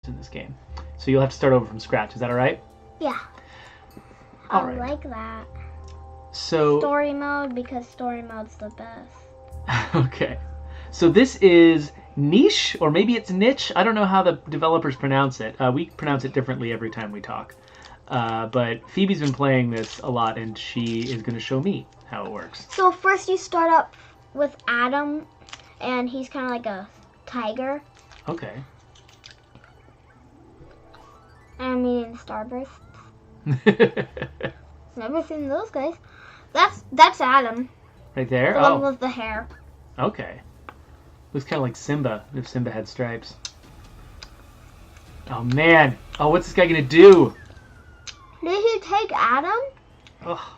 in this game. So you'll have to start over from scratch. Is that all right? Yeah. All I right. like that. So Story mode, because story mode's the best. okay. So this is niche, or maybe it's niche. I don't know how the developers pronounce it. We pronounce it differently every time we talk. But Phoebe's been playing this a lot, and she is going to show me how it works. So first you start up with Adam, and he's kind of like a tiger. Okay. I'm eating Starburst. Never seen those guys. That's Adam. Right there? The one with the hair. Okay. Looks kind of like Simba, if Simba had stripes. Oh, man. Oh, what's this guy going to do? Did he take Adam? Oh.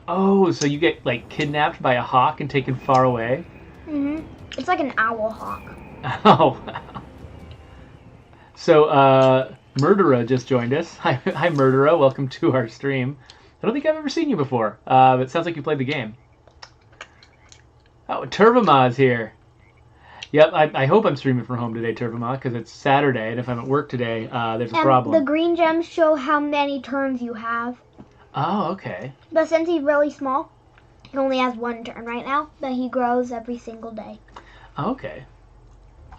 Oh, so you get, like, kidnapped by a hawk and taken far away? Mm-hmm. It's like an owl hawk. Oh, wow. So, Murderer just joined us. Hi, Murderer. Welcome to our stream. I don't think I've ever seen you before, but it sounds like you played the game. Oh, Turvamaw's here. Yep, I hope I'm streaming from home today, Turvamaw, because it's Saturday, and if I'm at work today, there's a problem. The green gems show how many turns you have. Oh, okay. But since he's really small, he only has one turn right now, but he grows every single day. Oh, okay.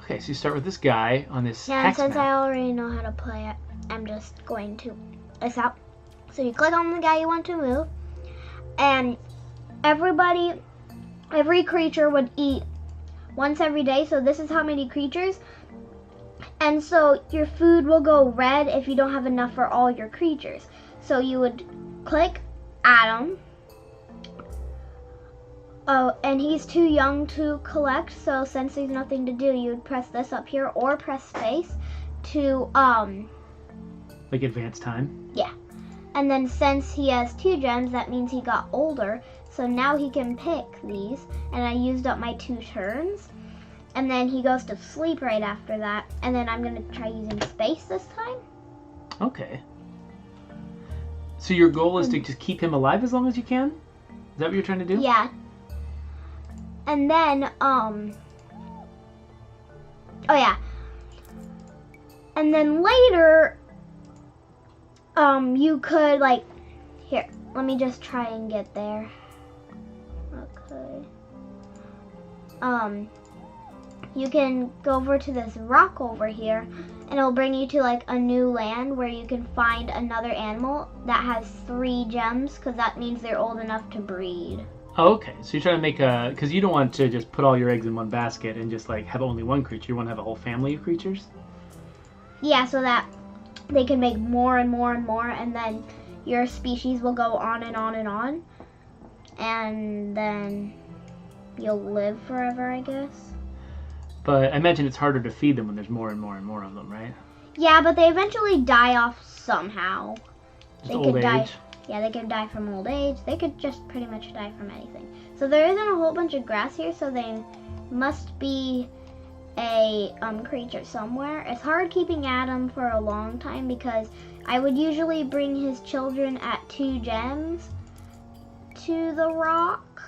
Okay, so you start with this guy on this Yeah, and hex since map. I already know how to play it, I'm just going to this out. So you click on the guy you want to move, and every creature would eat once every day, so this is how many creatures. And so your food will go red if you don't have enough for all your creatures. So you would click Adam. Oh, and he's too young to collect, so since there's nothing to do, you would press this up here or press space to, Like advanced time? yeah. And then since he has 2 gems, that means he got older, so now he can pick these, and I used up my 2 turns. And then he goes to sleep right after that, and then I'm going to try using space this time. Okay. So your goal is to just keep him alive as long as you can? Is that what you're trying to do? Yeah. And then, oh yeah. And then later, you could, like, here, let me just try and get there. Okay. You can go over to this rock over here, and it'll bring you to, like, a new land where you can find another animal that has 3 gems, because that means they're old enough to breed. Oh, okay. So you're trying to make a... Because you don't want to just put all your eggs in one basket and just, like, have only one creature. You want to have a whole family of creatures? Yeah, so that they can make more and more and more, and then your species will go on and on and on. And then you'll live forever, I guess. But I imagine it's harder to feed them when there's more and more and more of them, right? Yeah, but they eventually die off somehow. Just old age? Yeah, they could die from old age. They could just pretty much die from anything. So there isn't a whole bunch of grass here, so they must be a creature somewhere. It's hard keeping Adam for a long time because I would usually bring his children at 2 gems to the rock.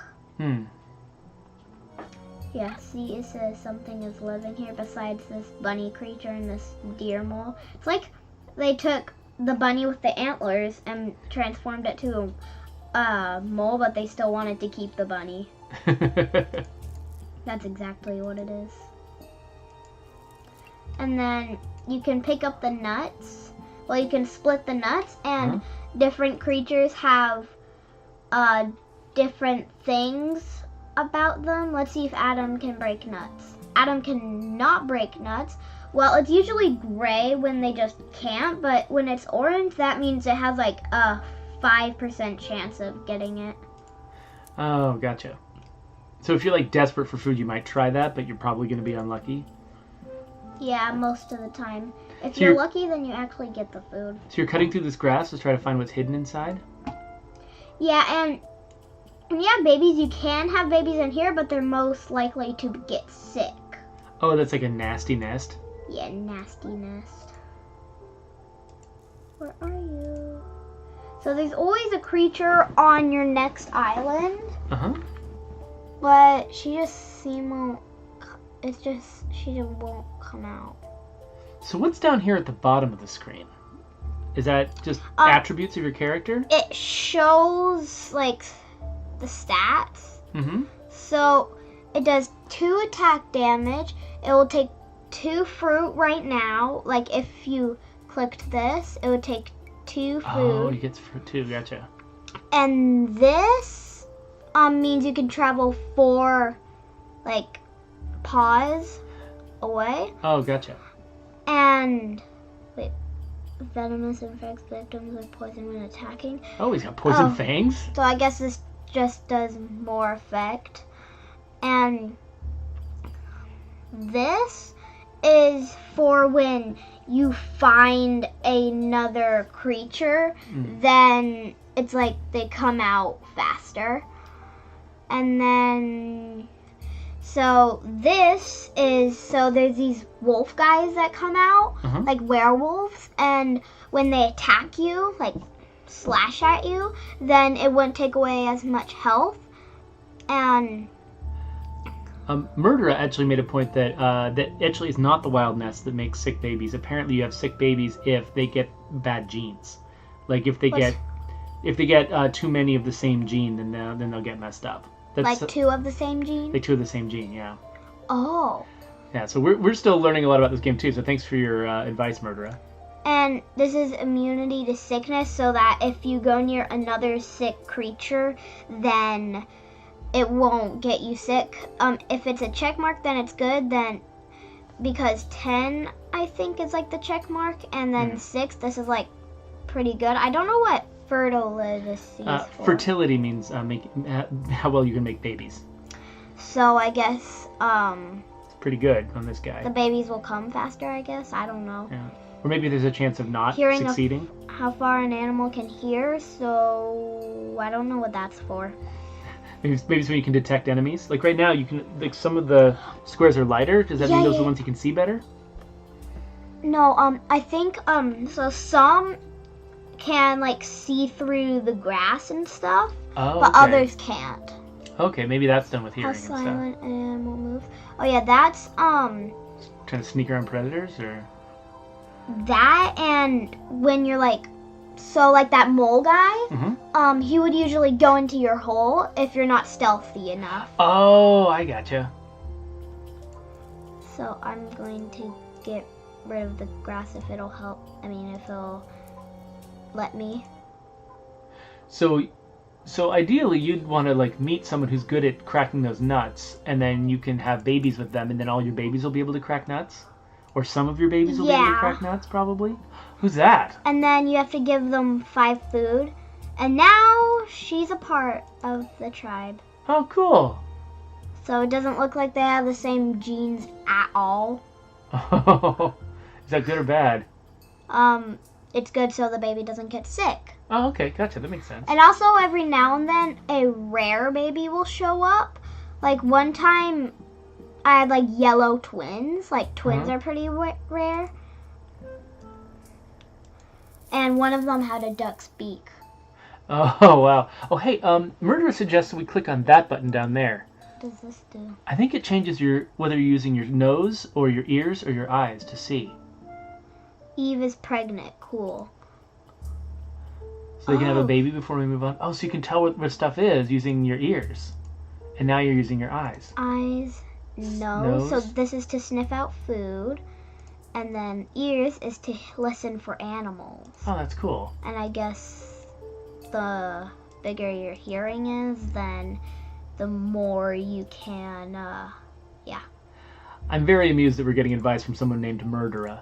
Yeah, see, it says something is living here besides this bunny creature and this deer mole. It's like they took the bunny with the antlers and transformed it to a mole, but they still wanted to keep the bunny. That's exactly what it is. And then you can pick up the nuts. Well, you can split the nuts, and different creatures have different things about them. Let's see if Adam can break nuts. Adam cannot break nuts. Well, it's usually gray when they just can't, but when it's orange, that means it has like a 5% chance of getting it. Oh, gotcha. So if you're like desperate for food, you might try that, but you're probably going to be unlucky. Yeah, most of the time. If So you're you're- lucky, then you actually get the food. So you're cutting through this grass to try to find what's hidden inside? Yeah, and when you have babies, you can have babies in here, but they're most likely to get sick. Oh, that's like a nasty nest? Yeah, nasty nest. Where are you? So there's always a creature on your next island, Uh-huh. but she just won't come out. So what's down here at the bottom of the screen? Is that just attributes of your character? It shows, like, the stats. Mm-hmm. So it does 2 attack damage. It will take 2 fruit right now. Like, if you clicked this, it would take 2 food. Oh, it gets fruit too. Gotcha. And this means you can travel 4, like, paws away. Oh, gotcha. And, wait, venomous infects victims with poison when attacking. Oh, he's got poison fangs? So I guess this just does more effect. And this is for when you find another creature, then it's like they come out faster. And then, so this is, so there's these wolf guys that come out, like werewolves, and when they attack you, like slash at you, then it wouldn't take away as much health. And Murderer actually made a point that that actually is not the wild nest that makes sick babies. Apparently, you have sick babies if they get bad genes. Like if they get too many of the same gene, then they'll get messed up. That's, like 2 of the same gene? Like 2 of the same gene, yeah. Oh. Yeah, so we're still learning a lot about this game too. So thanks for your advice, Murderer. And this is immunity to sickness, so that if you go near another sick creature, then it won't get you sick. If it's a check mark, then it's good. Then because 10, I think, is like the check mark, and then 6, this is like pretty good. I don't know what fertility is for. Fertility means how well you can make babies. So I guess it's pretty good on this guy. The babies will come faster, I guess. I don't know. Yeah. Or maybe there's a chance of not succeeding. How far an animal can hear, so I don't know what that's for. Maybe so you can detect enemies. Like right now, you can, like, some of the squares are lighter. Does that mean those are the ones you can see better? No, I think so some can like see through the grass and stuff, but others can't. Okay, maybe that's done with hearing and stuff. How silent an animal moves. Oh yeah, that's trying to sneak around predators, or that, and when you're like, so like that mole guy, he would usually go into your hole if you're not stealthy enough. Oh, I gotcha. So I'm going to get rid of the grass if it'll help. I mean, if it'll let me. So ideally you'd want to like meet someone who's good at cracking those nuts, and then you can have babies with them, and then all your babies will be able to crack nuts? Or some of your babies will be able to crack nuts, probably? Who's that? And then you have to give them 5 food. And now she's a part of the tribe. Oh, cool. So it doesn't look like they have the same genes at all. Oh, is that good or bad? It's good so the baby doesn't get sick. Oh, okay, gotcha. That makes sense. And also every now and then a rare baby will show up. Like one time I had like yellow twins. Like twins are pretty rare. And one of them had a duck's beak. Oh, wow. Oh, hey, Murderer suggested we click on that button down there. What does this do? I think it changes whether you're using your nose or your ears or your eyes to see. Eve is pregnant. Cool. So you can have a baby before we move on? Oh, so you can tell what stuff is using your ears. And now you're using your eyes. Eyes, nose. So this is to sniff out food. And then ears is to listen for animals. Oh, that's cool. And I guess the bigger your hearing is, then the more you can, yeah. I'm very amused that we're getting advice from someone named Murderer.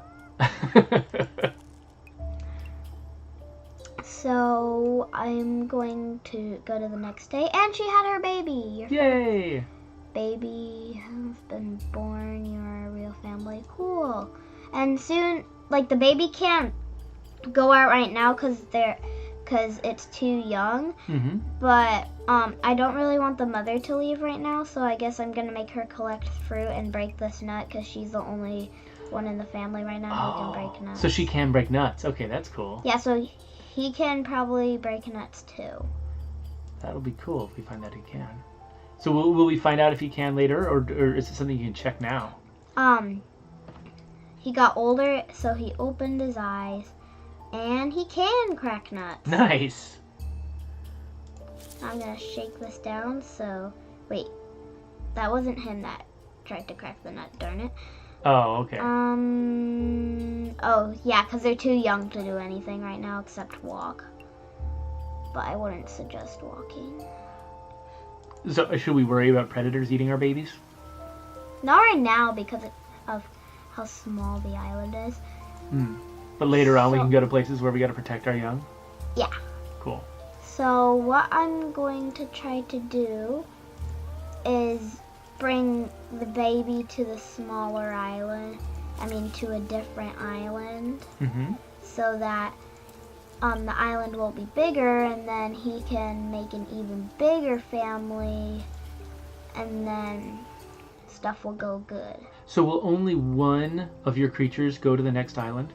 So I'm going to go to the next day, and she had her baby. Yay! Baby has been born. You're a real family. Cool. And soon, like the baby can't go out right now because it's too young. Mm-hmm. But I don't really want the mother to leave right now, so I guess I'm gonna make her collect fruit and break this nut because she's the only one in the family right now who can break nuts. So she can break nuts. Okay, that's cool. Yeah, so he can probably break nuts too. That'll be cool if we find out he can. So will we find out if he can later, or is it something you can check now? he got older, so he opened his eyes, and he can crack nuts. Nice. I'm gonna shake this down, so, wait, that wasn't him that tried to crack the nut, darn it. Oh, okay. Oh, yeah, because they're too young to do anything right now except walk. But I wouldn't suggest walking. So should we worry about predators eating our babies? Not right now because of how small the island is. But later on we can go to places where we got to protect our young? Yeah. Cool. So what I'm going to try to do is bring the baby to the smaller island. To a different island. So that the island will be bigger, and then he can make an even bigger family, and then stuff will go good. So will only one of your creatures go to the next island?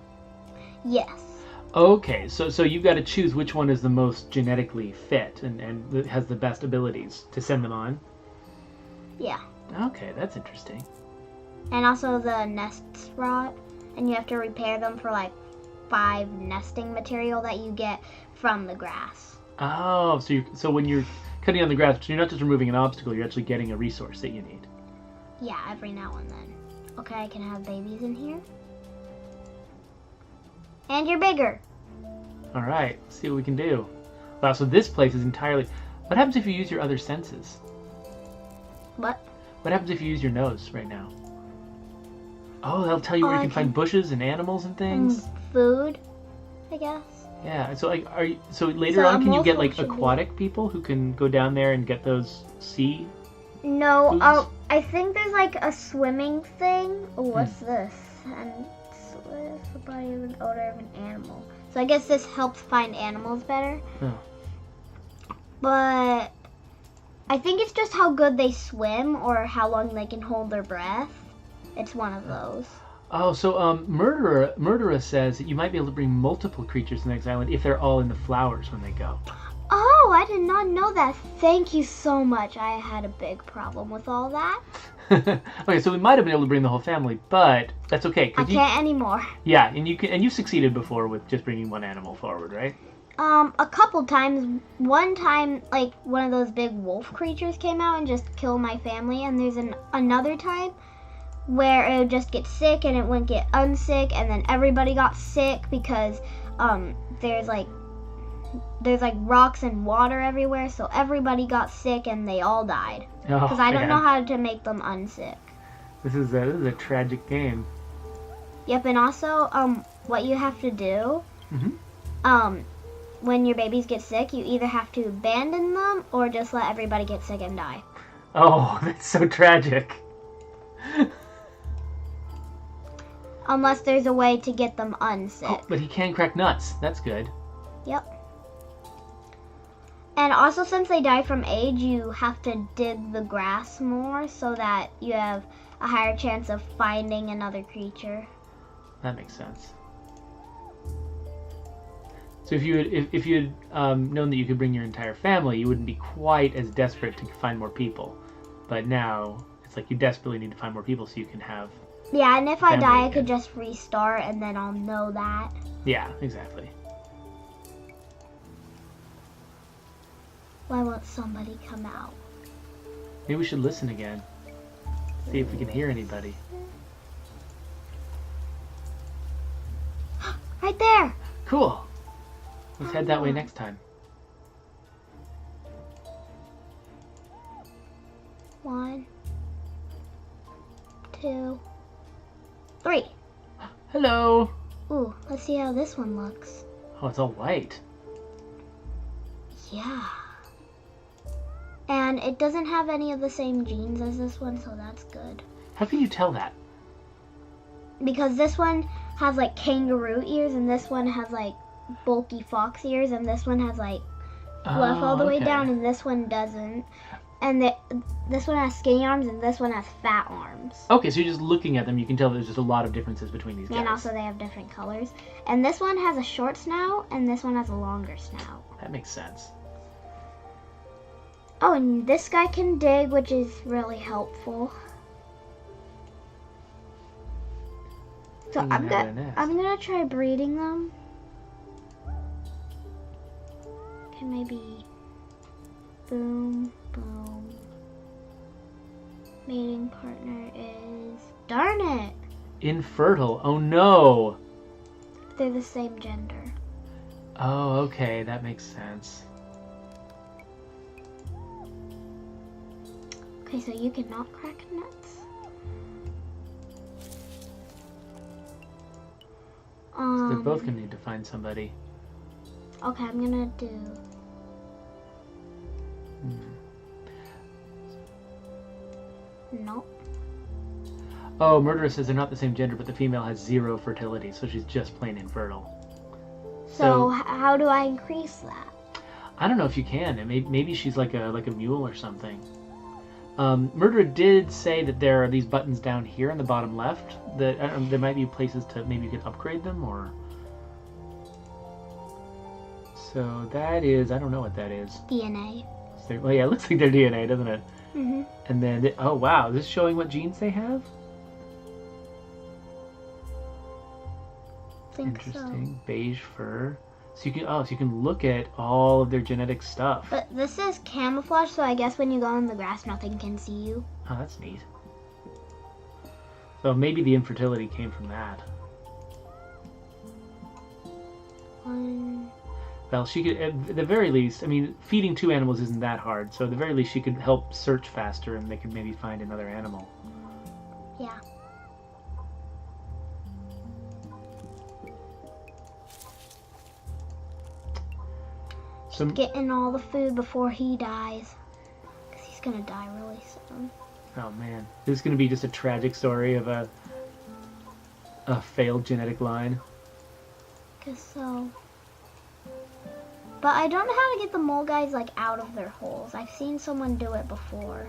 Yes. Okay, so you've got to choose which one is the most genetically fit and has the best abilities to send them on? Yeah. Okay, that's interesting. And also the nests rot, and you have to repair them for like 5 nesting material that you get from the grass. Oh, so when you're cutting on the grass, you're not just removing an obstacle, you're actually getting a resource that you need. Yeah, every now and then. Okay, I can have babies in here. And you're bigger. All right, let's see what we can do. Wow, so this place is entirely... What happens if you use your other senses? What? What happens if you use your nose right now? Oh, that'll tell you where you can find bushes and animals and things. Food, I guess. Yeah. So so later on, can you get like aquatic people who can go down there and get those sea? No. foods? Oh, I think there's like a swimming thing. Oh, what's this? And it's the body of an odor of an animal. So I guess this helps find animals better. Oh. But I think it's just how good they swim or how long they can hold their breath. It's one of those. Oh, so Murderer says that you might be able to bring multiple creatures to the next island if they're all in the flowers when they go. Oh, I did not know that. Thank you so much. I had a big problem with all that. Okay, so we might have been able to bring the whole family, but that's okay. I can't anymore. Yeah, and you succeeded before with just bringing one animal forward, right? A couple times. One time, like, one of those big wolf creatures came out and just killed my family, and there's another time where it would just get sick and it wouldn't get unsick, and then everybody got sick because there's like rocks and water everywhere, so everybody got sick and they all died because I don't know how to make them unsick. This is a tragic game. Yep, and also what you have to do when your babies get sick, you either have to abandon them or just let everybody get sick and die. Oh, that's so tragic. Unless there's a way to get them unsick. Oh, but he can crack nuts. That's good. Yep. And also, since they die from age, you have to dig the grass more so that you have a higher chance of finding another creature. That makes sense. So if you had known that you could bring your entire family, you wouldn't be quite as desperate to find more people. But now it's like you desperately need to find more people so you can have. Yeah, and if I die, I could just restart, and then I'll know that. Yeah, exactly. Why won't somebody come out? Maybe we should listen again. See if we can hear anybody. Right there! Cool. Let's head that way next time. 1, 2, 3. Hello. Ooh, let's see how this one looks. Oh, it's all white. Yeah. And it doesn't have any of the same genes as this one, so that's good. How can you tell that? Because this one has like kangaroo ears, and this one has like bulky fox ears, and this one has like fluff all the way down, and this one doesn't. And this one has skinny arms, and this one has fat arms. Okay, so you're just looking at them, you can tell there's just a lot of differences between these guys. And also they have different colors. And this one has a short snout, and this one has a longer snout. That makes sense. Oh, and this guy can dig, which is really helpful. So I'm gonna try breeding them. Okay, maybe boom, boom. Mating partner is, darn it, infertile. Oh no. they're the same gender. Oh, okay, that makes sense. Okay, so you cannot crack nuts. So they're both gonna need to find somebody. Okay, I'm gonna do. Nope. Oh, Murderer says they're not the same gender, but the female has 0 fertility, so she's just plain infertile. So how do I increase that? I don't know if you can. Maybe she's like a mule or something. Murderer did say that there are these buttons down here in the bottom left. That there might be places to maybe you could upgrade them or. So that is, I don't know what that is. DNA. Well, yeah, it looks like their DNA, doesn't it? Mhm. And then, oh wow, is this showing what genes they have? Interesting. So. Beige fur. So you can look at all of their genetic stuff. But this is camouflage, so I guess when you go in the grass, nothing can see you. Oh, that's neat. So maybe the infertility came from that. Well, she could, at the very least, I mean, feeding 2 animals isn't that hard, so at the very least she could help search faster and they could maybe find another animal. Yeah. So, getting all the food before he dies. Because he's going to die really soon. Oh man, this is going to be just a tragic story of a failed genetic line. Guess so. But I don't know how to get the mole guys like out of their holes. I've seen someone do it before.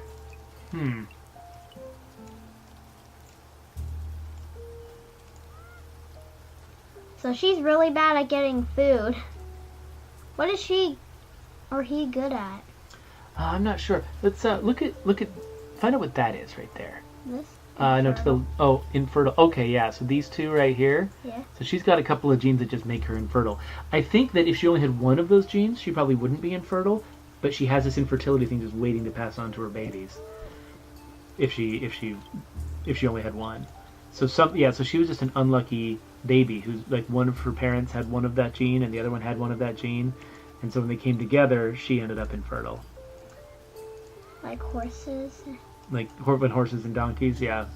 So she's really bad at getting food. What is she or he good at? I'm not sure. Let's look at find out what that is right there. This? No, to the infertile. Okay, yeah. So these two right here. Yeah. So she's got a couple of genes that just make her infertile. I think that if she only had one of those genes, she probably wouldn't be infertile. But she has this infertility thing just waiting to pass on to her babies. If she only had one. So so she was just an unlucky baby who's like one of her parents had one of that gene and the other one had one of that gene, and so when they came together, she ended up infertile. Like horses. Like horses and donkeys, yeah.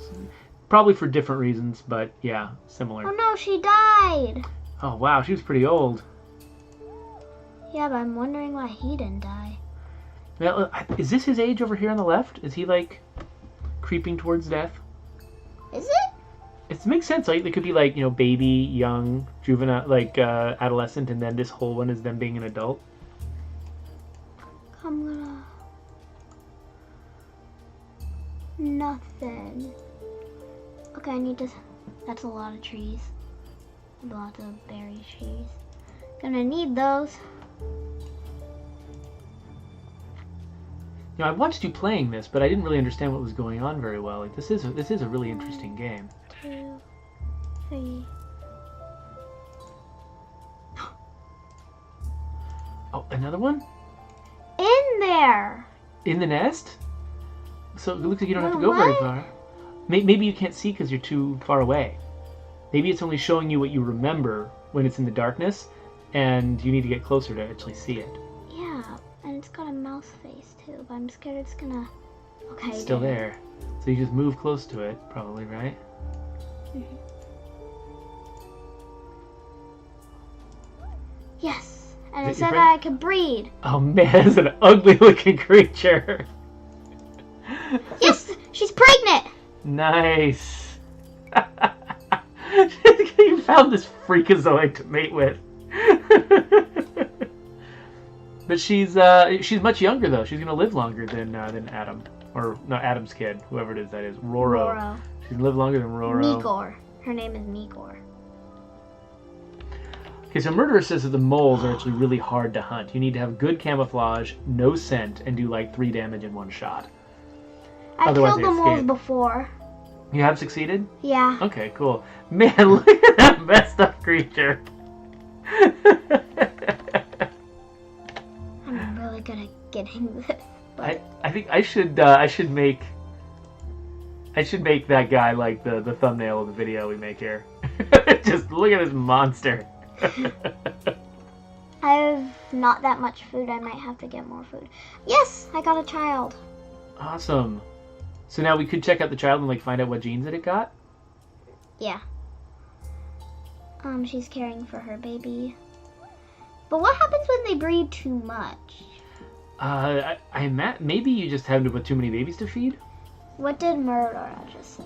Probably for different reasons, but yeah, similar. Oh no, she died! Oh wow, she was pretty old. Yeah, but I'm wondering why he didn't die. Now, is this his age over here on the left? Is he like creeping towards death? Is it? It makes sense. Like, they could be like, baby, young, juvenile, like adolescent, and then this whole one is them being an adult. I'm gonna... Nothing. Okay, I need to... That's a lot of trees. Lots of berry trees. Gonna need those. I watched you playing this, but I didn't really understand what was going on very well. Like, this is a really interesting game. 2, 3. Oh, another one? In there! In the nest? So it looks like you don't have to go very far. Maybe you can't see because you're too far away. Maybe it's only showing you what you remember when it's in the darkness, and you need to get closer to actually see it. Yeah, and it's got a mouse face too, but I'm scared it's gonna... Okay, it's still there. So you just move close to it, probably, right? Mm-hmm. Yes, and it said I could breed. Oh man, that's an ugly looking creature. Yes, she's pregnant. Nice. You found this freakazoid to mate with. But she's much younger though. She's gonna live longer than Adam, or not Adam's kid, whoever it is that is. Roro. She's gonna live longer than Roro. Migor. Her name is Migor. Okay, so Murderer says that the moles are actually really hard to hunt. You need to have good camouflage, no scent, and do like 3 damage in one shot. I've killed the moles before. You have succeeded? Yeah. Okay, cool. Man, look at that messed up creature. I'm really good at getting this. But I think I should make that guy like the thumbnail of the video we make here. Just look at this monster. I have not that much food. I might have to get more food. Yes, I got a child. Awesome. So now we could check out the child and like find out what genes that it got. Yeah. She's caring for her baby. But what happens when they breed too much? Maybe you just have to put too many babies to feed. What did Murder just say?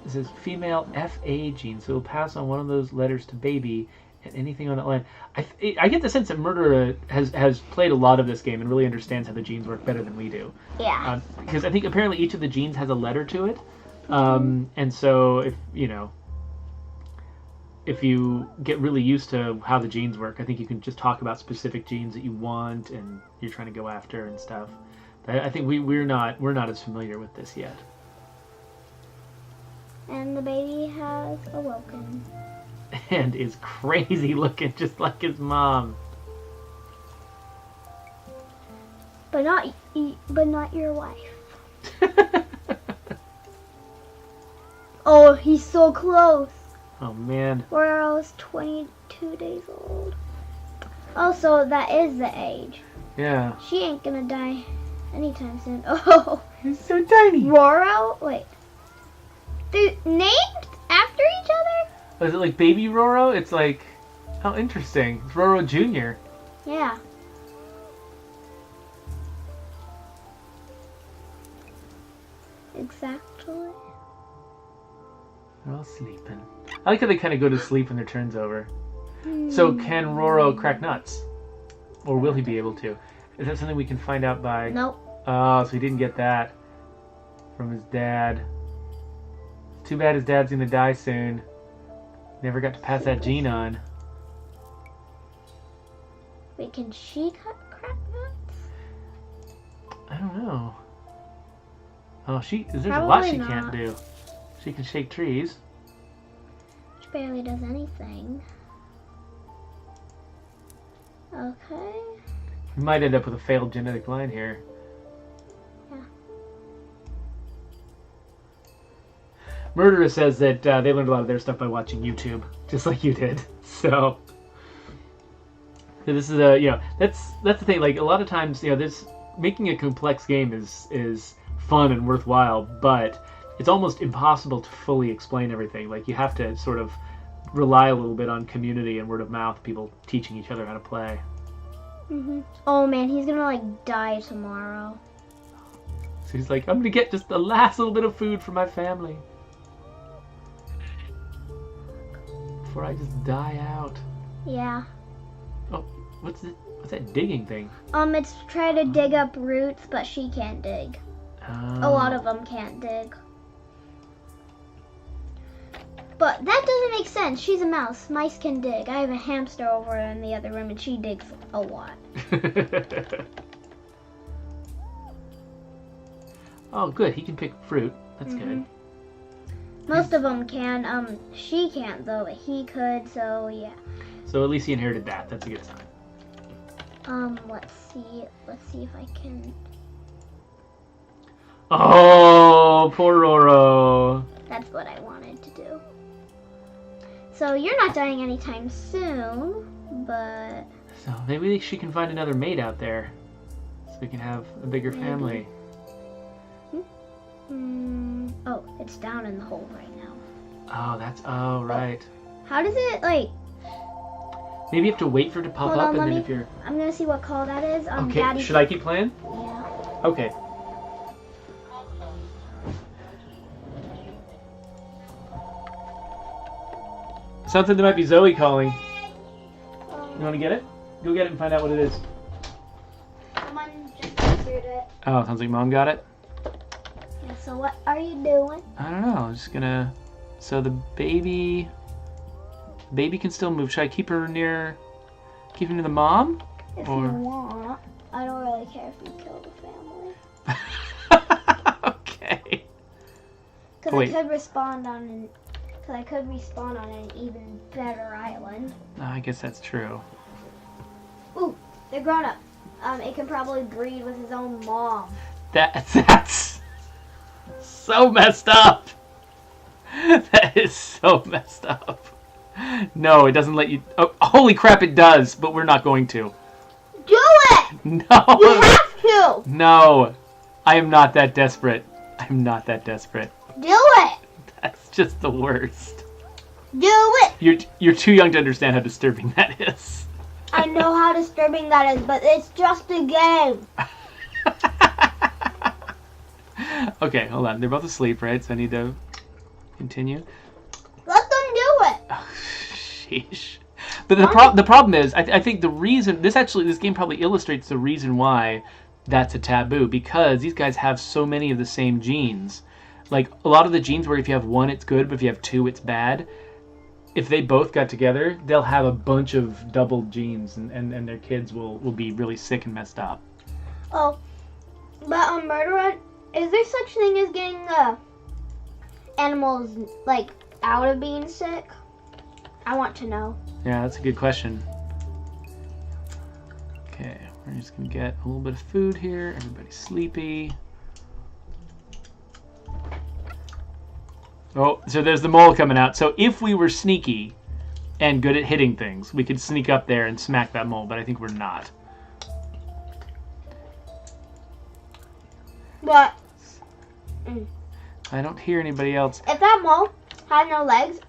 It says female FA gene, so it'll pass on one of those letters to baby and anything on that line. I get the sense that Murder has played a lot of this game and really understands how the genes work better than we do. Yeah. Because I think apparently each of the genes has a letter to it, and so if you get really used to how the genes work, I think you can just talk about specific genes that you want and you're trying to go after and stuff. But I think we're not as familiar with this yet. And the baby has awoken. And is crazy looking, just like his mom. But not your wife. Oh, he's so close. Oh man. Roro's 22 days old. Oh, so that is the age. Yeah. She ain't gonna die anytime soon. Oh, He's so tiny. Roro? Wait. They're named after each other? Is it like Baby Roro? It's like, how interesting. It's Roro Jr. Yeah. Exactly. They're all sleeping. I like how they kind of go to sleep when their turn's over. So can Roro crack nuts? Or will he be able to? Is that something we can find out by... Nope. Oh, so he didn't get that from his dad. Too bad his dad's gonna die soon. Never got to pass that gene on. Wait, can she crack nuts? I don't know. Oh, there's a lot Probably she not. can't do. She can shake trees. She barely does anything. Okay. We might end up with a failed genetic line here. Yeah. Murderer says that they learned a lot of their stuff by watching YouTube, just like you did. So this is that's the thing. Like a lot of times, this making a complex game is fun and worthwhile, but it's almost impossible to fully explain everything. Like you have to sort of rely a little bit on community and word of mouth, people teaching each other how to play. Oh man, he's gonna like die tomorrow. So he's like, I'm gonna get just the last little bit of food for my family before I just die out. Yeah. Oh, what's that digging thing? It's trying to dig up roots, but she can't dig. A lot of them can't dig. But that doesn't make sense. She's a mouse. Mice can dig. I have a hamster over in the other room, and she digs a lot. Oh, good. He can pick fruit. That's good. Most of them can. She can't though, but he could. So yeah. So at least he inherited that. That's a good sign. Let's see. Let's see if I can. Oh, poor Roro. That's what I wanted to do. So you're not dying anytime soon, but... So maybe she can find another mate out there, so we can have a bigger family. Oh, it's down in the hole right now. Oh, right. How does it, like... Maybe you have to wait for it to pop Hold up, on, and then if you're... I'm gonna see what call that is. Okay, Daddy... should I keep playing? Yeah. Okay. Sounds like there might be Zoe calling. You want to get it? Go get it and find out what it is. Someone just answered it. Oh, sounds like Mom got it? Yeah, so what are you doing? I don't know. I'm just gonna... So the baby... Baby can still move. Should I keep her near... Keep her near the mom? If or... you want. I don't really care if you kill the family. Okay. Because Oh, wait. I could respawn on an even better island. Oh, I guess that's true. Ooh, they're grown up. It can probably breed with his own mom. That's so messed up. That is so messed up. No, it doesn't let you. Oh, holy crap! It does, but we're not going to. Do it! No. You have to. No, I am not that desperate. I'm not that desperate. Do it. That's just the worst. Do it. You're too young to understand how disturbing that is. I know how disturbing that is, but it's just a game. Okay, hold on. They're both asleep, right? So I need to continue. Let them do it. Oh, sheesh. But the problem is, I think the reason this game probably illustrates the reason why that's a taboo, because these guys have so many of the same genes. Like a lot of the genes where if you have one, it's good, but if you have two, it's bad. If they both got together, they'll have a bunch of double genes, and their kids will be really sick and messed up. Oh, but murderer, is there such thing as getting the animals like out of being sick? I want to know. Yeah, that's a good question. Okay, we're just gonna get a little bit of food here. Everybody's sleepy. Oh, so there's the mole coming out. So if we were sneaky and good at hitting things, we could sneak up there and smack that mole, but I think we're not. But I don't hear anybody else. if that mole had no legs,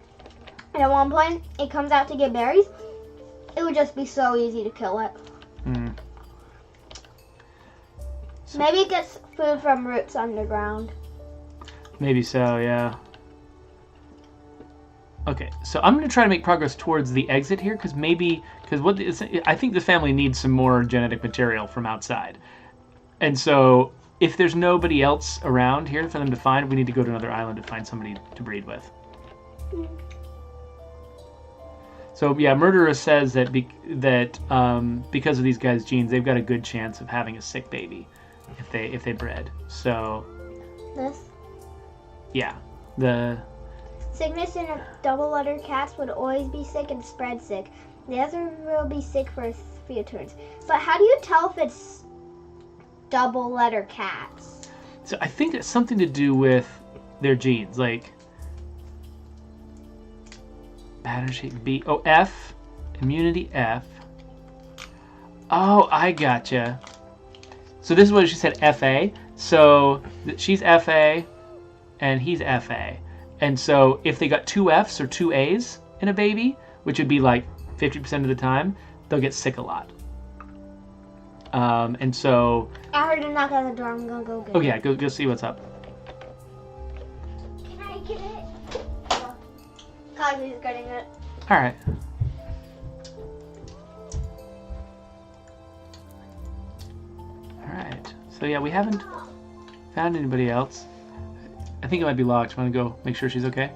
and at one point it comes out to get berries, it would just be so easy to kill it. So, maybe it gets food from roots underground. maybe so, yeah. Okay, so I'm going to try to make progress towards the exit here, because I think the family needs some more genetic material from outside. And so if there's nobody else around here for them to find, we need to go to another island to find somebody to breed with. So yeah, Murderer says that because of these guys' genes, they've got a good chance of having a sick baby if they bred. So This yeah, the sickness in double-letter cats would always be sick and spread sick. The other will be sick for a few turns. But how do you tell if it's double-letter cats? So I think it's something to do with their genes, like pattern shape B. Oh, F, immunity F. Oh, I gotcha. So this is what she said, FA. So she's FA, and he's FA. And so if they got two Fs or two As in a baby, which would be like 50% of the time, they'll get sick a lot. And so... I heard a knock on the door. I'm going to go get it. Oh yeah, go see what's up. Can I get it? Cosby's getting it. Alright. Alright. So yeah, we haven't found anybody else. I think it might be locked. Want to go make sure she's okay?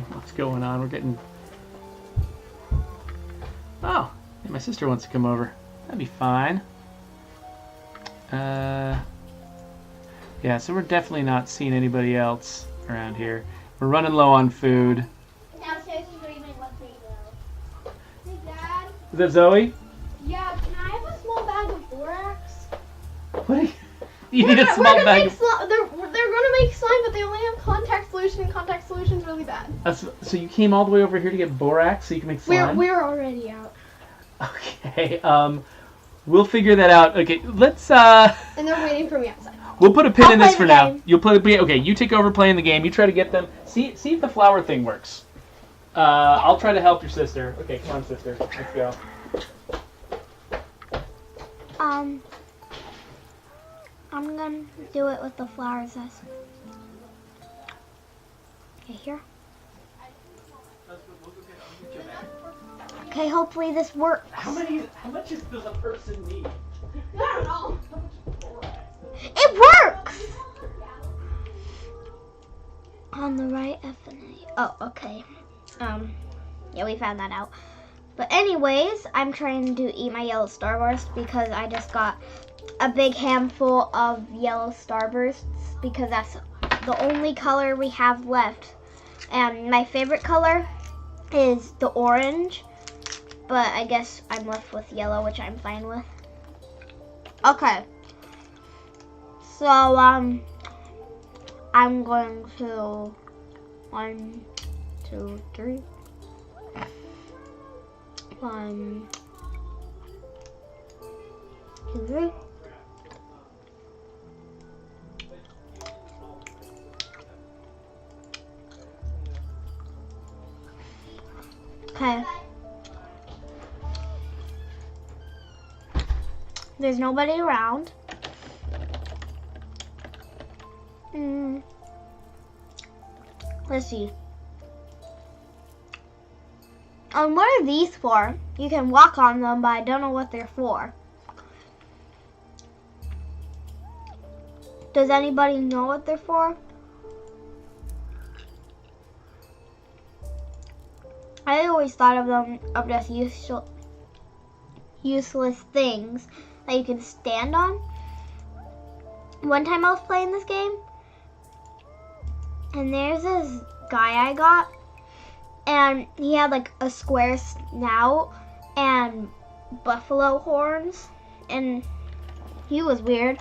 What's going on? We're getting... Oh, yeah, my sister wants to come over. That'd be fine. Yeah, so we're definitely not seeing anybody else around here. We're running low on food. Downstairs is where you might want me to go. Hey, Dad. Is that Zoe? Yeah, can I have a small bag of borax? What are you need a small bag of... They're going to make slime, but they only have contact solution, and contact solution's really bad. So you came all the way over here to get borax so you can make slime? We're already out. Okay, we'll figure that out. Okay, let's, And they're waiting for me outside. We'll put a pin I'll in this play for the now. game. You'll play the... Okay, you take over playing the game. You try to get them... See if the flower thing works. I'll try to help your sister. Okay, come on, sister. Let's go. I'm gonna do it with the flowers. Okay, here. Okay, hopefully this works. How much does a person need? I don't know. It works! On the right, F and A. Oh, okay. Yeah, we found that out. But anyways, I'm trying to eat my yellow Star Wars because I just got a big handful of yellow starbursts because that's the only color we have left. And my favorite color is the orange, but I guess I'm left with yellow, which I'm fine with. Okay. So, I'm going to 1, 2, 3. 1, 2, 3. Okay. There's nobody around. Let's see. What are these for? You can walk on them, but I don't know what they're for. Does anybody know what they're for? I always thought of them of just useless things that you can stand on. One time I was playing this game, and there's this guy I got, and he had like a square snout and buffalo horns, and he was weird.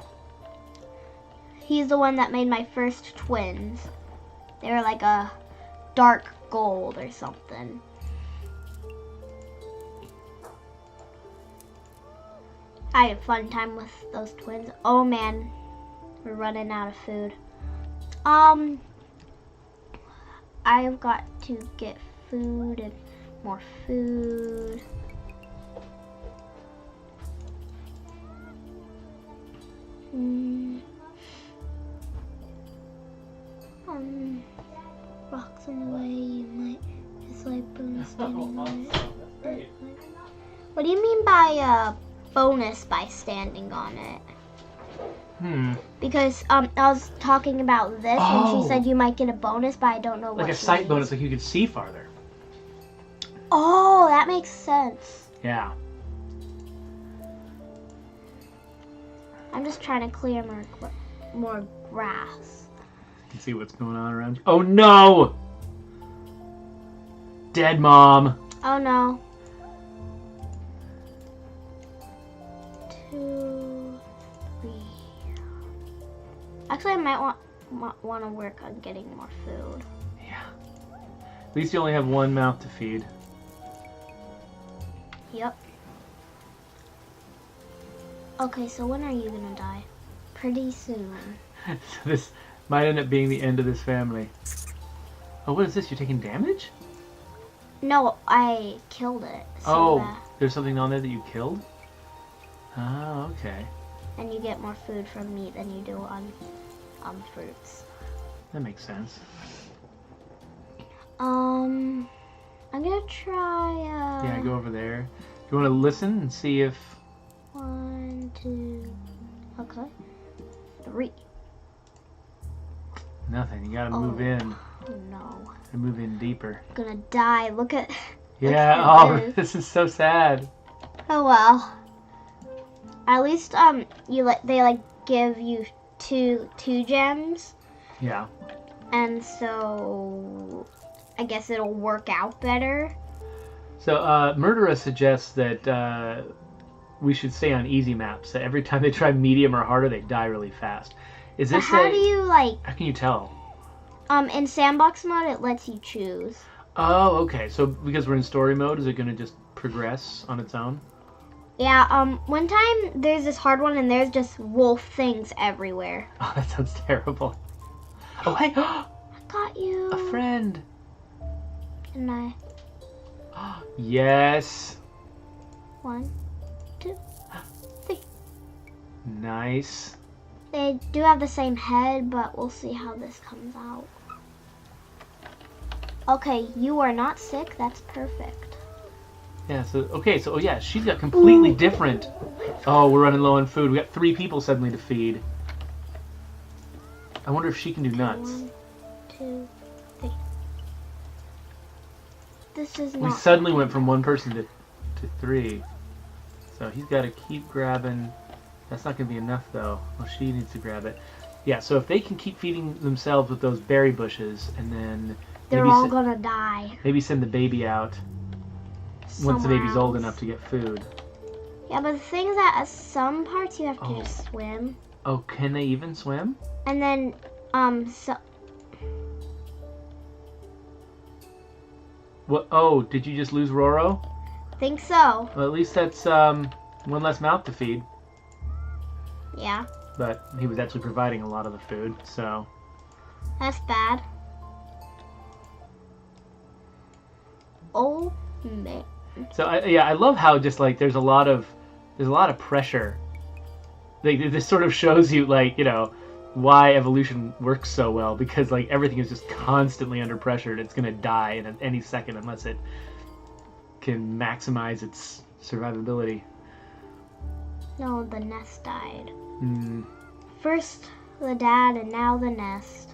He's the one that made my first twins. They were like a dark gold or something. I had a fun time with those twins. Oh man, we're running out of food. I've got to get food and more food. Rocks in the way, you might just like bonus standing on it. What do you mean by bonus by standing on it? Because I was talking about this, and she said you might get a bonus, but I don't know what. Like a sight bonus, like you could see farther. Oh, that makes sense. Yeah. I'm just trying to clear more grass. You can see what's going on around you. Oh no! Dead mom. Oh no. 2, 3. Actually, I might want to work on getting more food. Yeah. At least you only have one mouth to feed. Yep. Okay, so when are you gonna die? Pretty soon. So this might end up being the end of this family. Oh, what is this? You're taking damage? No, I killed it. There's something on there that you killed? Oh, okay. And you get more food from meat than you do on fruits. That makes sense. I'm gonna try. Yeah, go over there. You want to listen and see if. 1, 2. Okay. 3. Nothing. You gotta move in. Oh no. And move in deeper. I'm gonna die. Look at. Yeah. Look at This is so sad. Oh well. At least they give you two gems. Yeah. And so I guess it'll work out better. So Murderous suggests that we should stay on easy maps. That every time they try medium or harder, they die really fast. Is this how do you How can you tell? In sandbox mode, it lets you choose. Oh, okay. So because we're in story mode, is it going to just progress on its own? Yeah. One time there's this hard one, and there's just wolf things everywhere. Oh, that sounds terrible. Oh, hey! I got you. A friend. And I. Yes. 1, 2, 3. Nice. They do have the same head, but we'll see how this comes out. Okay, you are not sick. That's perfect. Yeah, so yeah, she's got completely different. Oh, we're running low on food. We got 3 people suddenly to feed. I wonder if she can do nuts. 1, 2, 3. This is not. We suddenly went from 1 person to 3. So he's got to keep grabbing That's not going to be enough, though. Well, she needs to grab it. Yeah, so if they can keep feeding themselves with those berry bushes, and then They're maybe all gonna die. maybe send the baby out once the baby's somewhere old else. enough to get food. Yeah, but the thing is that at some parts you have to Oh. just swim. Oh, can they even swim? And then, so What? Oh, did you just lose Roro? think so. Well, at least that's one less mouth to feed. Yeah, But he was actually providing a lot of the food, so... that's bad. Oh man. So I love how just like there's a lot of pressure. Like this sort of shows you like why evolution works so well, because like everything is just constantly under pressure and it's gonna die in any second unless it can maximize its survivability. No, the nest died. Hmm. First the dad and now the nest.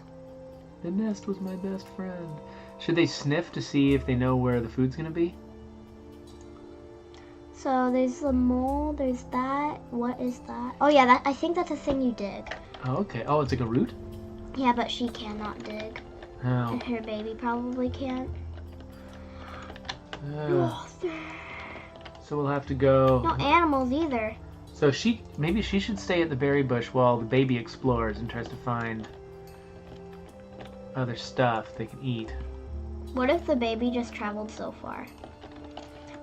The nest was my best friend. Should they sniff to see if they know where the food's gonna be? So there's the mole, there's that. What is that? Oh yeah, I think that's a thing you dig. Oh, okay. Oh, it's like a root? Yeah, but she cannot dig. Oh. And her baby probably can't. So we'll have to go... No animals either. So maybe she should stay at the berry bush while the baby explores and tries to find other stuff they can eat. What if the baby just traveled so far?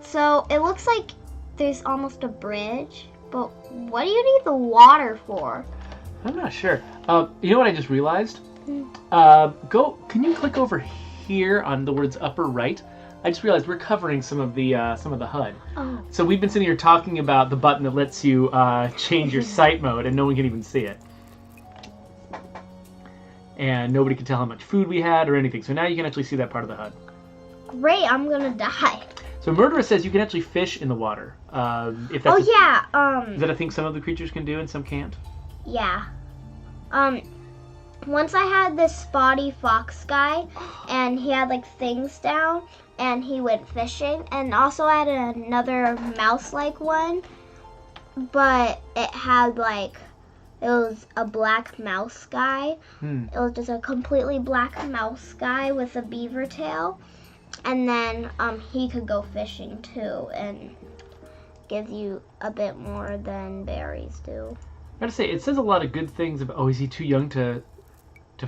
So it looks like there's almost a bridge, but what do you need the water for? I'm not sure. You know what I just realized? Hmm. Can you click over here on the words upper right? I just realized we're covering some of the HUD. Oh. So we've been sitting here talking about the button that lets you change your sight mode, and no one can even see it. And nobody can tell how much food we had or anything. So now you can actually see that part of the HUD. Great, I'm gonna die. So Murderer says you can actually fish in the water. If that's Oh yeah, Is that a thing some of the creatures can do and some can't? yeah. Once I had this spotty fox guy, and he had like things down, and he went fishing, and also I had another mouse-like one, but it had like, it was a black mouse guy. It was just a completely black mouse guy with a beaver tail, and then he could go fishing too, and gives you a bit more than berries do. I gotta say, it says a lot of good things about. Oh, is he too young to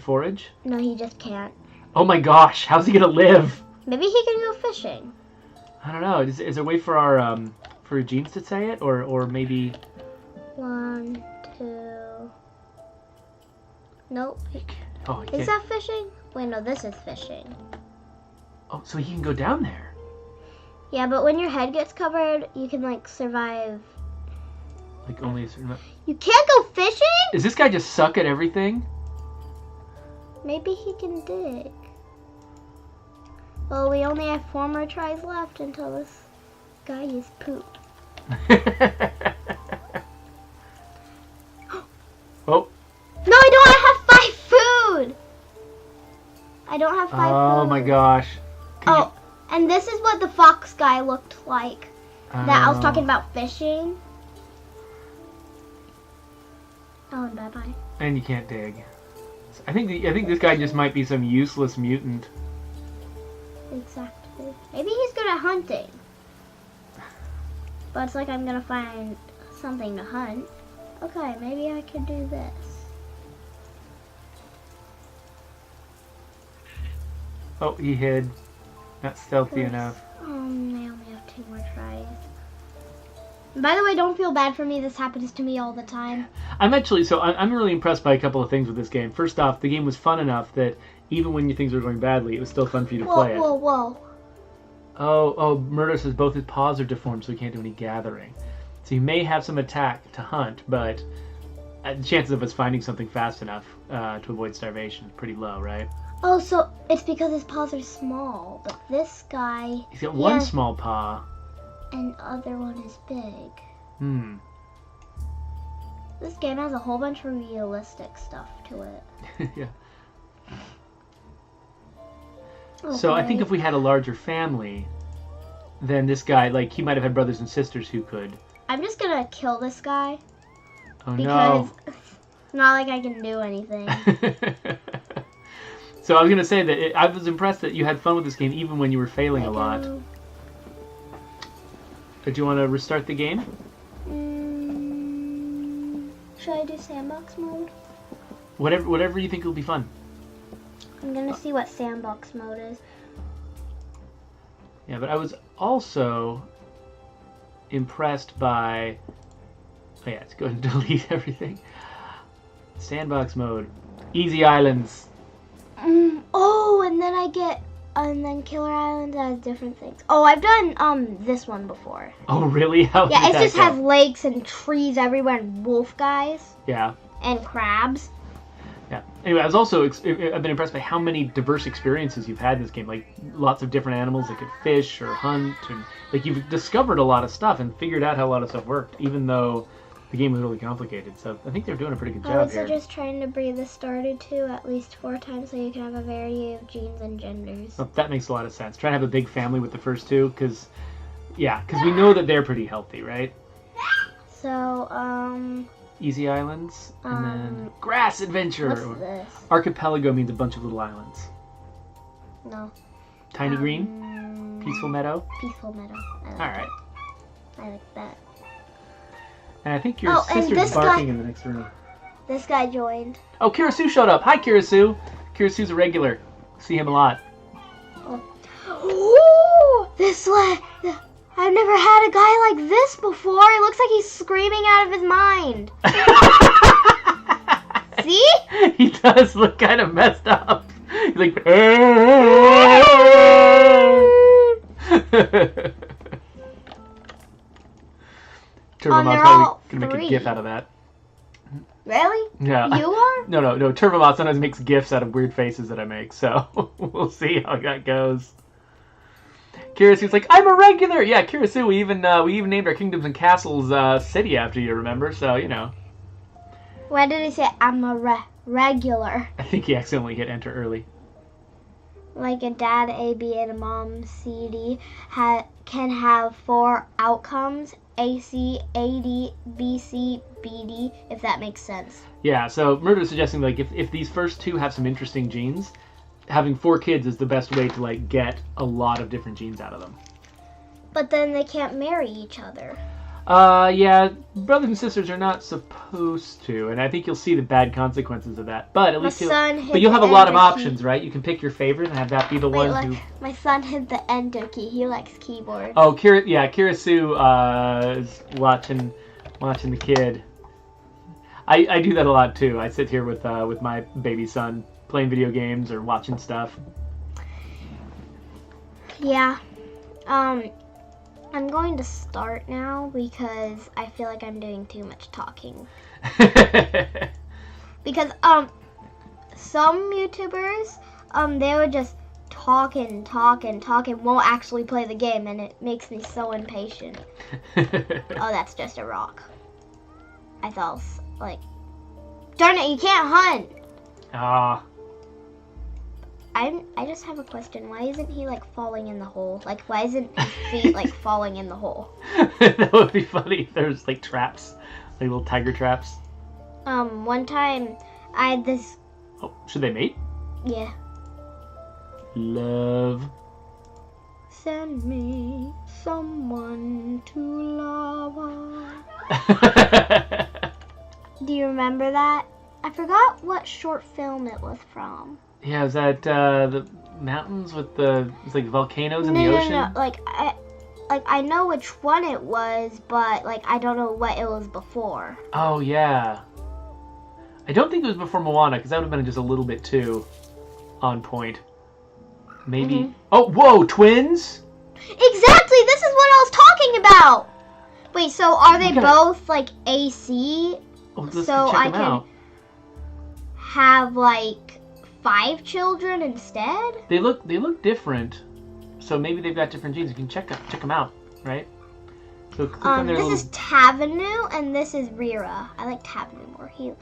forage? No, he just can't. Oh my gosh, how's he gonna live? Maybe he can go fishing. I don't know. Is there a way for our for genes to say it, or maybe? 1, 2. Nope. Oh, he Is can't. that fishing? Wait, no, this is fishing. Oh, so he can go down there. Yeah, but when your head gets covered, you can like survive. Like only a certain amount. You can't go fishing? Does this guy just suck at everything? Maybe he can dig. Well, we only have 4 more tries left until this guy is poop. Oh. No, I don't have 5 food! I don't have 5 food. Oh my gosh. Oh, and this is what the fox guy looked like. That I was talking about fishing. Oh, and bye-bye. And you can't dig. I think this guy just might be some useless mutant. Exactly. Maybe he's good at hunting. But it's like I'm gonna find something to hunt. Okay, maybe I could do this. Oh, he hid. Not stealthy Yes. enough. I only have 2 more tries. And by the way, don't feel bad for me. This happens to me all the time. I'm really impressed by a couple of things with this game. First off, the game was fun enough that even when things were going badly, it was still fun for you to play it. Whoa. Oh, Murder says both his paws are deformed, so he can't do any gathering. So he may have some attack to hunt, but the chances of us finding something fast enough to avoid starvation is pretty low, right? Oh, so it's because his paws are small. But this guy, He's got one small paw. and other one is big. This game has a whole bunch of realistic stuff to it. Yeah. So I think if we had a larger family, then this guy, like, he might have had brothers and sisters who could. I'm just gonna kill this guy. Oh because no. it's not like I can do anything. So I was gonna say that I was impressed that you had fun with this game even when you were failing a lot. do. Did you want to restart the game? Should I do sandbox mode? Whatever you think will be fun. I'm gonna see what sandbox mode is. Yeah, but I was also impressed by. Oh yeah, let's go ahead and delete everything. Sandbox mode, easy islands. Oh, and then Killer Island has different things. Oh, I've done this one before. Oh really? How Yeah, did it that just go? has lakes and trees everywhere and wolf guys Yeah. and crabs. Yeah. Anyway, I was also I've been impressed by how many diverse experiences you've had in this game. Like lots of different animals that could fish or hunt, and like you've discovered a lot of stuff and figured out how a lot of stuff worked, even though the game was really complicated. So I think they're doing a pretty good I job was here. just trying to breed the starter to at least 4 times so you can have a variety of genes and genders. Oh, that makes a lot of sense. Try to have a big family with the first two, because we know that they're pretty healthy, right? So, Easy islands, and then grass adventure. what's this? Archipelago means a bunch of little islands. No. Tiny green, peaceful meadow. Peaceful meadow. All right. I like that. And I think your Oh, and sister's this barking guy- in the next room. This guy joined. Oh, Kirasu showed up. Hi, Kirasu. Kirasu's a regular. See him a lot. Ooh, this way. I've never had a guy like this before. It looks like he's screaming out of his mind. See? He does look kind of messed up. He's like. Turbomod's they're probably all gonna make a 3. gif out of that. Really? Yeah. You are? No. Turbomod sometimes makes gifs out of weird faces that I make, so we'll see how that goes. Kirisu's like, I'm a regular. Yeah, Kirisu. We even named our kingdoms and castles city after you. Remember? So you know. Why did he say I'm a regular? I think he accidentally hit enter early. Like a dad A, B, and a mom C, D can have 4 outcomes: A, C, A, D, B, C, B, D. If that makes sense. Yeah. So Murder is suggesting like if these first 2 have some interesting genes, having 4 kids is the best way to like get a lot of different genes out of them. But then they can't marry each other. Yeah, brothers and sisters are not supposed to, and I think you'll see the bad consequences of that. But at least you'll have a lot of options, right? You can pick your favorite and have that be the Wait, one look, who. my son hit the enter key. He likes keyboards. Oh, Kirasu is watching the kid. I do that a lot too. I sit here with my baby son playing video games or watching stuff. Yeah. I'm going to start now because I feel like I'm doing too much talking. Because some YouTubers they would just talk and won't actually play the game, and it makes me so impatient. Oh, that's just a rock. I thought like, darn it, you can't hunt. Ah. I just have a question. Why isn't he like falling in the hole? Like, why isn't his feet like falling in the hole? That would be funny if there's like traps, like little tiger traps. One time I had this. Oh, should they mate? Yeah. Love. Send me someone to love. Do you remember that? I forgot what short film it was from. Yeah, is that the mountains with it's like volcanoes in the ocean? No. Like I know which one it was, but like I don't know what it was before. Oh yeah. I don't think it was before Moana, because that would have been just a little bit too on point. Maybe. Mm-hmm. Oh, whoa, twins? Exactly. This is what I was talking about. Wait, so are they Okay. both like AC? Oh, let's So check I them can out. have like 5 children instead? They look different, so maybe they've got different genes. You can check them out, right? So click on their This little. is Tavanu and this is Rira. I like Tavanu more. He's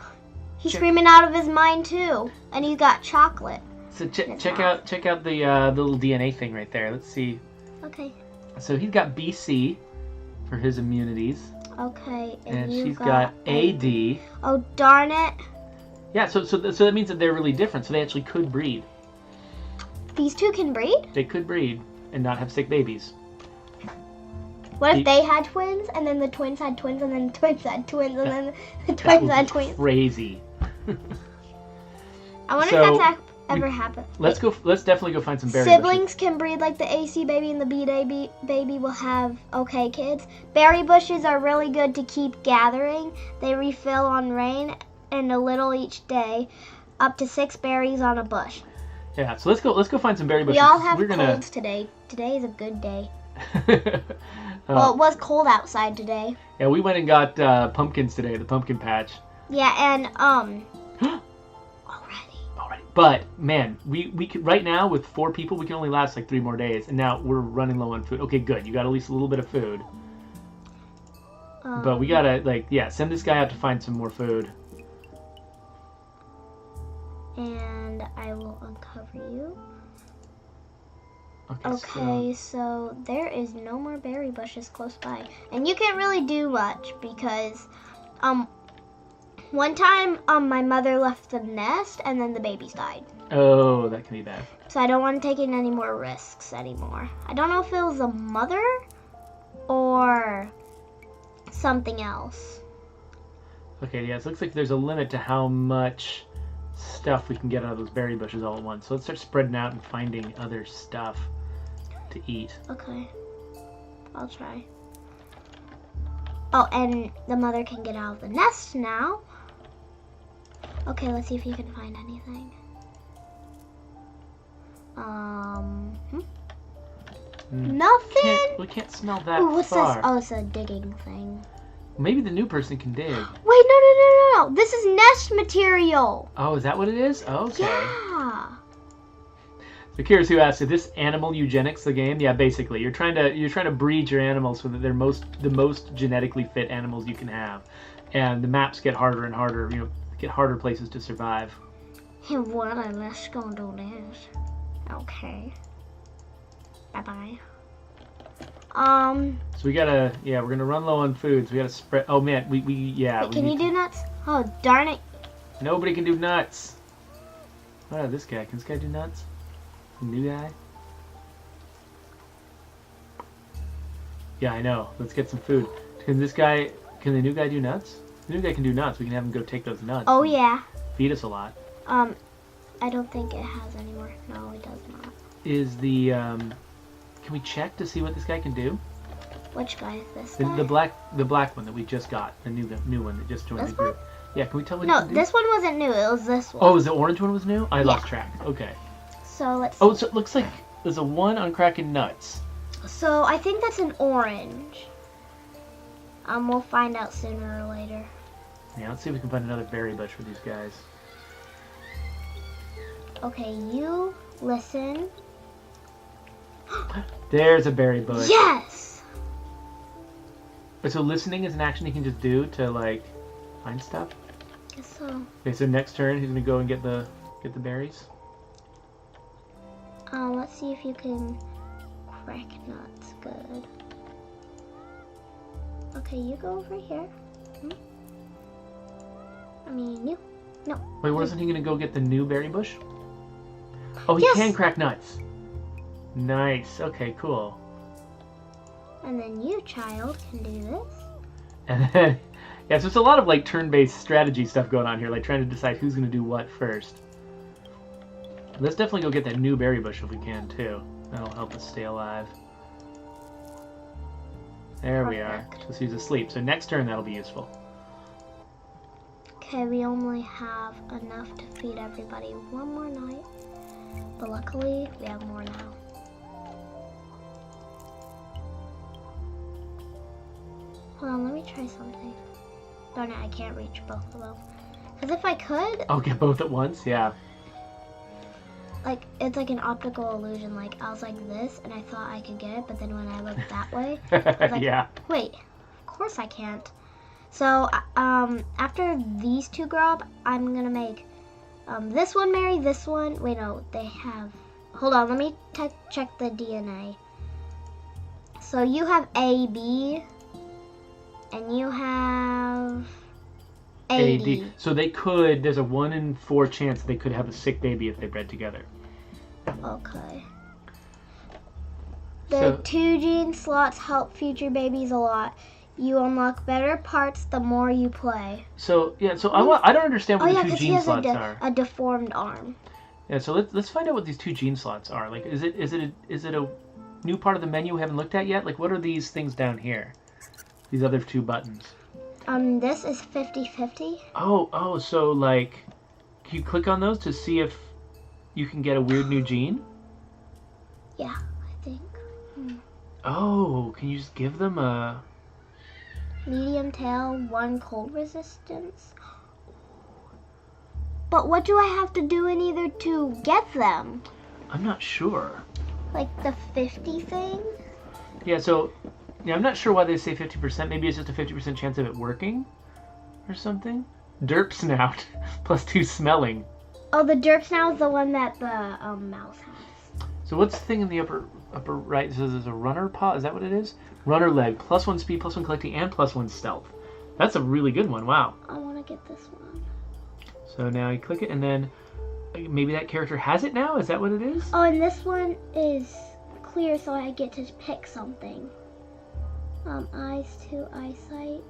Check- screaming out of his mind too, and he's got chocolate. So It's check not. out the little DNA thing right there. Let's see. Okay. So he's got BC for his immunities. Okay, And you she's got AD. Oh, darn it. Yeah, so that means that they're really different. So they actually could breed. These two can breed? They could breed and not have sick babies. What if they had twins, and then the twins had twins, and then the twins had twins, and then the twins had twins? Crazy. I wonder So, if that's ever happened. Let's definitely go find some berry Siblings can breed like the AC baby and the B baby will have okay kids. Berry bushes are really good to keep gathering. They refill on rain and a little each day, up to 6 berries on a bush. Yeah, so let's go find some berry bushes. We all have colds today. Today is a good day. Well, it was cold outside today. Yeah, we went and got pumpkins today, the pumpkin patch. Yeah, and Already. But man, we could, right now with 4 people, we can only last like 3 more days, and now we're running low on food. Okay, good. You got at least a little bit of food. But we gotta send this guy out to find some more food. And I will uncover you. Okay, so there is no more berry bushes close by. And you can't really do much because one time my mother left the nest and then the babies died. Oh, that can be bad. So I don't want to take any more risks anymore. I don't know if it was a mother or something else. Okay, yeah, so it looks like there's a limit to how much stuff we can get out of those berry bushes all at once. So let's start spreading out and finding other stuff to eat. Okay, I'll try. Oh, and the mother can get out of the nest now. Okay, let's see if you can find anything. Nothing. We can't smell that Ooh, what's far. this? Oh, it's a digging thing. Maybe the new person can dig. Wait, no. This is nest material. Oh, is that what it is? Okay. Yeah. So curious who asked, is this animal eugenics the game? Yeah, basically. You're trying to breed your animals so that they're the most genetically fit animals you can have. And the maps get harder and harder, get harder places to survive. Hey, what? Let's go do this. Okay. Bye-bye. So we gotta, we're gonna run low on food, so we gotta spread, oh man, Wait, can you do nuts? Oh, darn it. Nobody can do nuts. What about this guy? Can this guy do nuts? The new guy? Yeah, I know. Let's get some food. Can the new guy do nuts? The new guy can do nuts. We can have him go take those nuts. Oh, yeah. Feed us a lot. I don't think it has any more. No, it does not. Is the, can we check to see what this guy can do? Which guy is this guy? The black one that we just got. The new one that just joined the group. Yeah, can we tell what he can do? No, this one wasn't new. It was this one. Oh, the orange one was new? I lost track. Okay. So let's Oh, so it looks like there's a 1 on cracking nuts. So I think that's an orange. We'll find out sooner or later. Yeah, let's see if we can find another berry bush for these guys. Okay, you listen. There's a berry bush. Yes! So listening is an action he can just do to find stuff? Guess so. Okay, so next turn he's gonna go and get the berries. Let's see if you can crack nuts. Good. Okay, you go over here. I mean, you. No. Wait, wasn't he gonna go get the new berry bush? Oh, he Yes. can crack nuts. Nice. Okay, cool. And then you, child, can do this. And then, yeah, so it's a lot of turn-based strategy stuff going on here, trying to decide who's gonna do what first. Let's definitely go get that new berry bush if we can too. That'll help us stay alive. There we are. So he's asleep. So next turn that'll be useful. Okay, we only have enough to feed everybody one more night. But luckily, we have more now. Hold on, let me try something. Darn it, I can't reach both of them. Because if I could, Oh, get both at once? Yeah. it's like an optical illusion. I was like this, and I thought I could get it, but then when I looked that way, I was like, yeah. wait, of course I can't. So, after these two grow up, I'm gonna make this one marry this one. Wait, no, they have. Hold on, let me check the DNA. So you have A, B. And you have 80. So they could. There's a 1 in 4 chance they could have a sick baby if they bred together. Okay. The 2 gene slots help future babies a lot. You unlock better parts the more you play. So yeah. So I don't understand what the 2 gene slots are. A deformed arm. Yeah. So let's find out what these 2 gene slots are. Like, is it a new part of the menu we haven't looked at yet? Like, what are these things down here? These other 2 buttons. This is 50/50. Oh. So like, can you click on those to see if you can get a weird new gene? Yeah, I think. Oh, can you just give them a medium tail, 1 cold resistance? But what do I have to do in either to get them? I'm not sure. Like the 50 thing? Yeah, so yeah, I'm not sure why they say 50%. Maybe it's just a 50% chance of it working or something. Derp snout plus 2 smelling. Oh, the derp snout is the one that the mouse has. So what's the thing in the upper right? It says there's a runner paw. Is that what it is? Runner leg, plus 1 speed, plus 1 collecting, and plus 1 stealth. That's a really good one. Wow. I want to get this one. So now you click it, and then maybe that character has it now? Is that what it is? Oh, and this one is clear, so I get to pick something. Eyes to eyesight.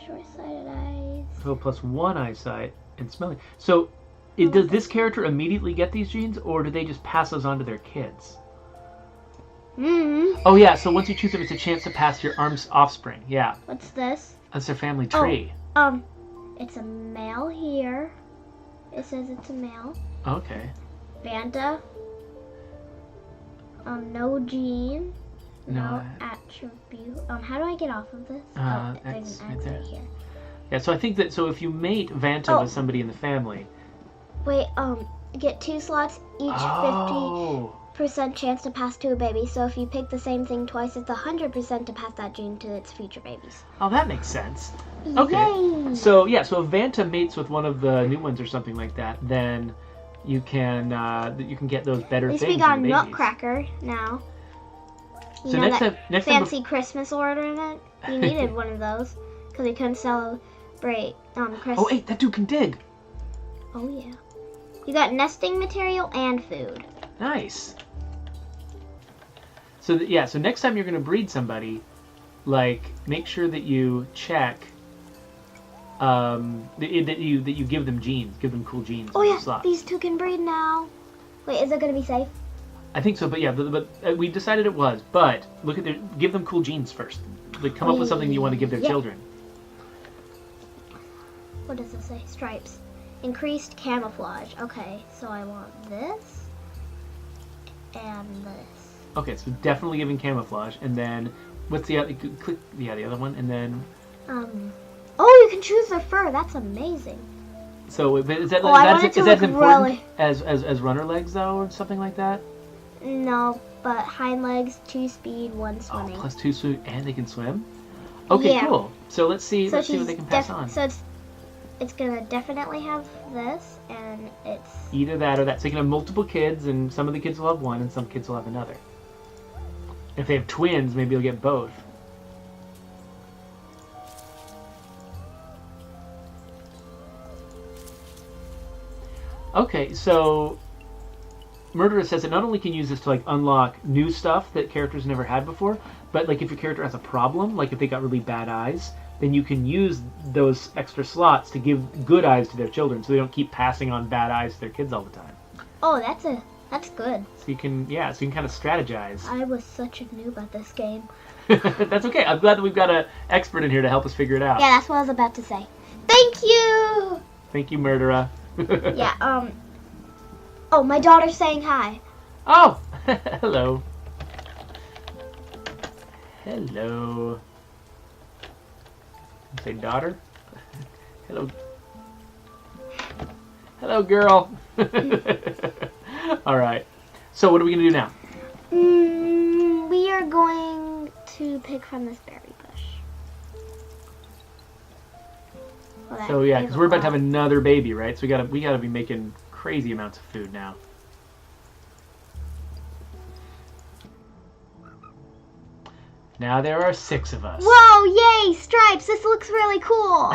Short-sighted eyes. So plus 1 eyesight and smelling. So does this character immediately get these genes, or do they just pass those on to their kids? Oh yeah, so once you choose them, it's a chance to pass your arm's offspring. Yeah. What's this? That's their family tree. It's a male here. It says it's a male. Okay. Vanta. No gene. No attribute. How do I get off of this? There's an X right here. Yeah, so I think that if you mate Vanta with somebody in the family. Wait, get 2 slots, each 50% chance to pass to a baby. So if you pick the same thing twice, it's 100% to pass that gene to its future babies. Oh, that makes sense. Okay. Yay. So yeah, so if Vanta mates with one of the new ones or something like that, then you can get those better things. At least we got a Nutcracker now. So next time, fancy Christmas ornament. You needed one of those because we couldn't celebrate Christmas. Oh wait, that dude can dig. Oh yeah. You got nesting material and food. Nice. So so next time you're going to breed somebody, like make sure that you check that you give them genes, give them cool genes. Oh yeah, these 2 can breed now. Wait, is it going to be safe? I think so, but yeah, but we decided it was. But look at give them cool genes first. Like come up with something you want to give their children. What does it say? Stripes. Increased camouflage. Okay, so I want this and this. Okay, so definitely giving camouflage, and then what's the other? Click the other one, and then. Oh, you can choose their fur. That's amazing. So is that important really... as runner legs though, or something like that? No, but hind legs, 2 speed, 1 swimming. Oh, plus 2 swim, and they can swim. Okay, cool. So let's see what they can pass on. So it's gonna definitely have this, and it's either that or that. So you can have multiple kids, and some of the kids will have one, and some kids will have another. If they have twins, maybe you'll get both. Okay, so Murderer says it not only can use this to like unlock new stuff that characters never had before, but like if your character has a problem, like if they got really bad eyes, then you can use those extra slots to give good eyes to their children, so they don't keep passing on bad eyes to their kids all the time. Oh, that's good. So you can kind of strategize. I was such a noob at this game. That's okay. I'm glad that we've got an expert in here to help us figure it out. Yeah, that's what I was about to say. Thank you. Thank you, Murderer. Yeah. Oh, my daughter's saying hi. Oh, hello. Hello. Say daughter. Hello. Hello, girl. All right. So what are we going to do now? We are going to pick from this berry bush. Well, so yeah, because we're about to have another baby, right? So we gotta be making crazy amounts of food now. Now there are 6 of us. Whoa, yay, stripes. This looks really cool.